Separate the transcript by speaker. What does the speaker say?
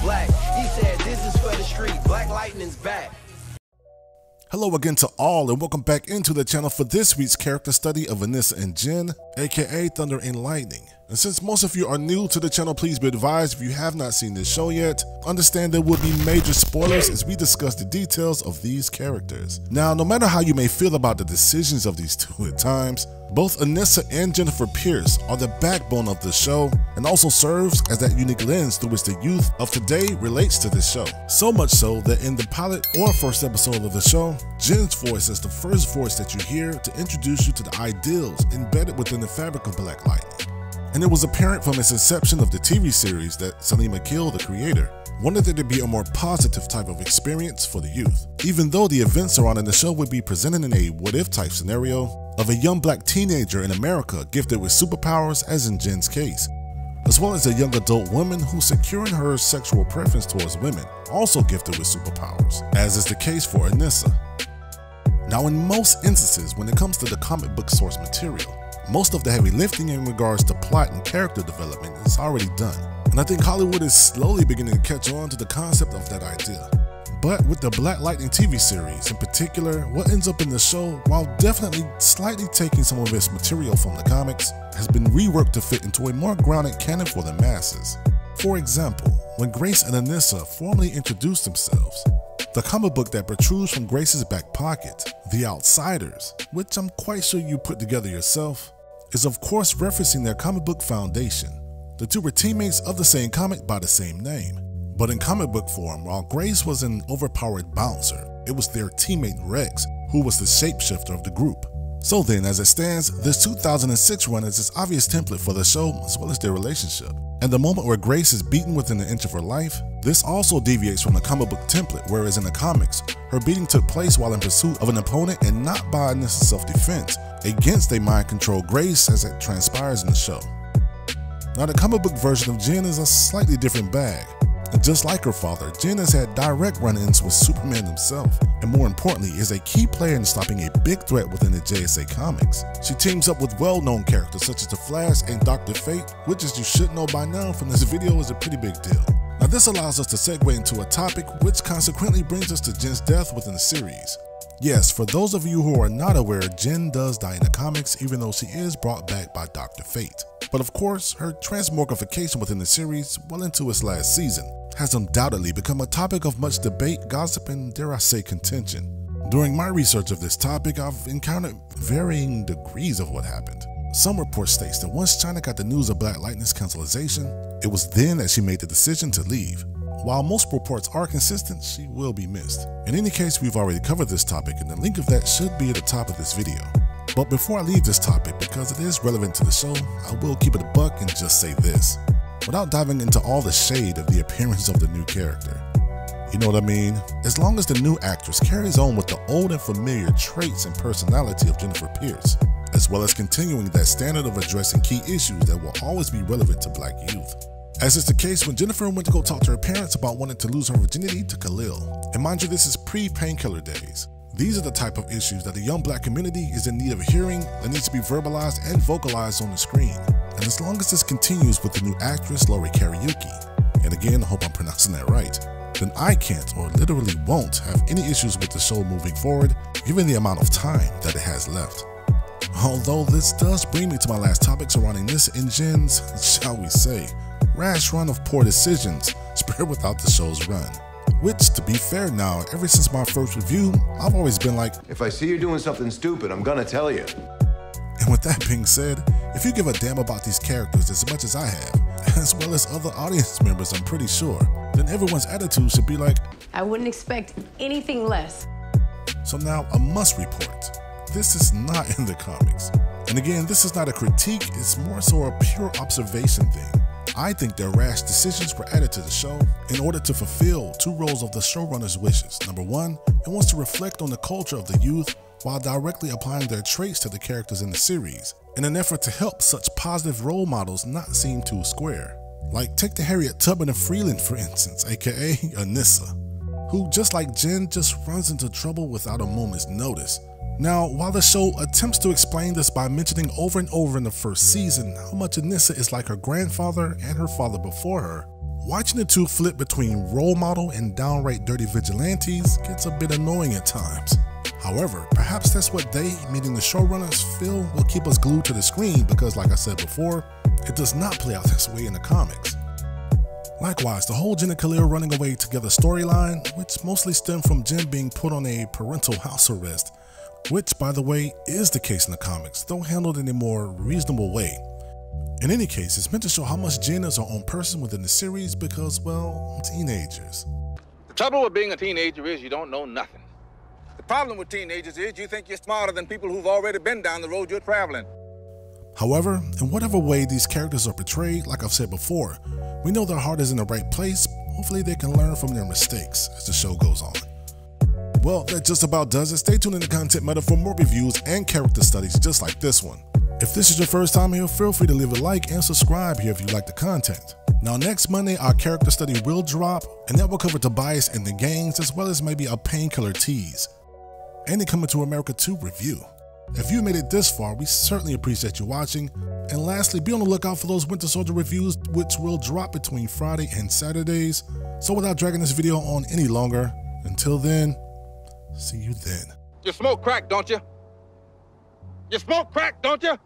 Speaker 1: black. He said this is for the street, Black Lightning's back.
Speaker 2: Hello again to all, and welcome back into the channel for this week's character study of Anissa and Jen, aka Thunder and Lightning. And since most of you are new to the channel, please be advised if you have not seen this show yet, understand there will be major spoilers as we discuss the details of these characters. Now, no matter how you may feel about the decisions of these two at times, both Anissa and Jennifer Pierce are the backbone of the show and also serves as that unique lens through which the youth of today relates to this show. So much so that in the pilot or first episode of the show, Jen's voice is the first voice that you hear to introduce you to the ideals embedded within the fabric of Black Lightning. And it was apparent from its inception of the TV series that Salima Akil, the creator, wanted there to be a more positive type of experience for the youth, even though the events surrounding the show would be presented in a what-if type scenario of a young black teenager in America gifted with superpowers, as in Jen's case, as well as a young adult woman who's securing her sexual preference towards women, also gifted with superpowers, as is the case for Anissa. Now, in most instances, when it comes to the comic book source material, most of the heavy lifting in regards to plot and character development is already done, and I think Hollywood is slowly beginning to catch on to the concept of that idea. But with the Black Lightning TV series in particular, what ends up in the show, while definitely slightly taking some of its material from the comics, has been reworked to fit into a more grounded canon for the masses. For example, when Grace and Anissa formally introduced themselves, the comic book that protrudes from Grace's back pocket, The Outsiders, which I'm quite sure you put together yourself, is of course referencing their comic book foundation. The two were teammates of the same comic by the same name, but in comic book form, while Grace was an overpowered bouncer, it was their teammate Rex who was the shapeshifter of the group. So then, as it stands, this 2006 run is its obvious template for the show as well as their relationship. And the moment where Grace is beaten within an inch of her life, this also deviates from the comic book template, whereas in the comics, her beating took place while in pursuit of an opponent and not by Anissa's self-defense against a mind-controlled Grace as it transpires in the show. Now, the comic book version of Jen is a slightly different bag. And just like her father, Jen has had direct run-ins with Superman himself, and more importantly, is a key player in stopping a big threat within the JSA comics. She teams up with well-known characters such as The Flash and Dr. Fate, which, as you should know by now from this video, is a pretty big deal. Now, this allows us to segue into a topic which consequently brings us to Jen's death within the series. Yes, for those of you who are not aware, Jen does die in the comics, even though she is brought back by Dr. Fate. But of course, her transmogrification within the series, well into its last season, has undoubtedly become a topic of much debate, gossip, and dare I say contention. During my research of this topic, I've encountered varying degrees of what happened. Some report states that once China got the news of Black Lightning's cancellation, it was then that she made the decision to leave. While most reports are consistent, she will be missed. In any case, we've already covered this topic, and the link of that should be at the top of this video. But before I leave this topic, because it is relevant to the show, I will keep it a buck and just say this, without diving into all the shade of the appearance of the new character. You know what I mean? As long as the new actress carries on with the old and familiar traits and personality of Jennifer Pierce, as well as continuing that standard of addressing key issues that will always be relevant to black youth. As is the case when Jennifer went to go talk to her parents about wanting to lose her virginity to Khalil. And mind you, this is pre-painkiller days. These are the type of issues that the young black community is in need of hearing that needs to be verbalized and vocalized on the screen. And as long as this continues with the new actress Lori Kariuki, and again, I hope I'm pronouncing that right, then I can't or literally won't have any issues with the show moving forward, given the amount of time that it has left. Although this does bring me to my last topic surrounding this and Jen's, shall we say, rash run of poor decisions spread without the show's run. Which, to be fair now, ever since my first review, I've always been like,
Speaker 1: if I see you doing something stupid, I'm gonna tell you.
Speaker 2: And with that being said, if you give a damn about these characters as much as I have, as well as other audience members I'm pretty sure, then everyone's attitude should be like,
Speaker 3: I wouldn't expect anything less.
Speaker 2: So now a must report. This is not in the comics. And again, this is not a critique, it's more so a pure observation thing. I think their rash decisions were added to the show in order to fulfill two roles of the showrunner's wishes. Number one, it wants to reflect on the culture of the youth while directly applying their traits to the characters in the series, in an effort to help such positive role models not seem too square. Like, take the Harriet Tubman of Freeland, for instance, aka Anissa, who, just like Jen, just runs into trouble without a moment's notice. Now, while the show attempts to explain this by mentioning over and over in the first season how much Anissa is like her grandfather and her father before her, Watching the two flip between role model and downright dirty vigilantes gets a bit annoying at times. However, perhaps that's what they, meaning the showrunners, feel will keep us glued to the screen because, like I said before, it does not play out this way in the comics. Likewise, the whole Jen and Khalil running away together storyline, which mostly stemmed from Jen being put on a parental house arrest, which, by the way, is the case in the comics, though handled in a more reasonable way. In any case, it's meant to show how much Jen is her own person within the series because, well, teenagers.
Speaker 4: The trouble with being a teenager is you don't know nothing. The problem with teenagers is you think you're smarter than people who've already been down the road you're traveling.
Speaker 2: However, in whatever way these characters are portrayed, like I've said before, we know their heart is in the right place. Hopefully they can learn from their mistakes as the show goes on. Well, that just about does it. Stay tuned in the Content Meta for more reviews and character studies just like this one. If this is your first time here, feel free to leave a like and subscribe here if you like the content. Now next Monday, our character study will drop, and that will cover Tobias and the gangs, as well as maybe a Painkiller tease. And a Coming to America 2 review. If you made it this far, we certainly appreciate you watching. And lastly, be on the lookout for those Winter Soldier reviews, which will drop between Friday and Saturdays. So without dragging this video on any longer, until then, see you then.
Speaker 4: You smoke crack, don't you? You smoke crack, don't you?